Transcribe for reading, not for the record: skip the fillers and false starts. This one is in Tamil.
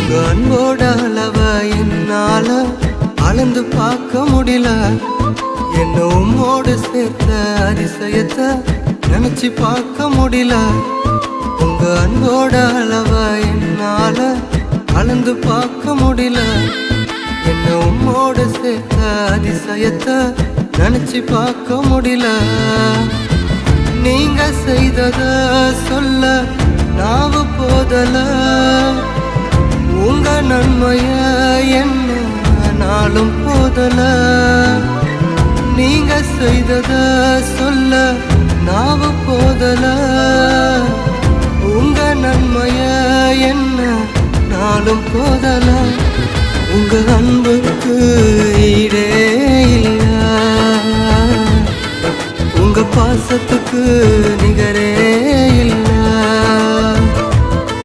உங்க அன்போட அளவ என்னால அளந்து பார்க்க முடியல. என்ன உம்மோடு சேர்த்த அதிசயத்தை நினைச்சு பார்க்க முடியல. உங்க அன்போட அளவ என்னால அளந்து பார்க்க முடியல. என்ன உம்மோடு சேர்த்த அதிசயத்தை நினைச்சு பார்க்க முடியல. நீங்க செய்தத சொல்ல நாவு போதல. உங்க நன்மைய என்ன நாளும் போதல. நீங்க செய்தத சொல்ல நாவு போதல. உங்க நன்மைய என்ன நாளும் போதல. உங்க அன்புக்கு ஈடே இல்ல. உங்க பாசத்துக்கு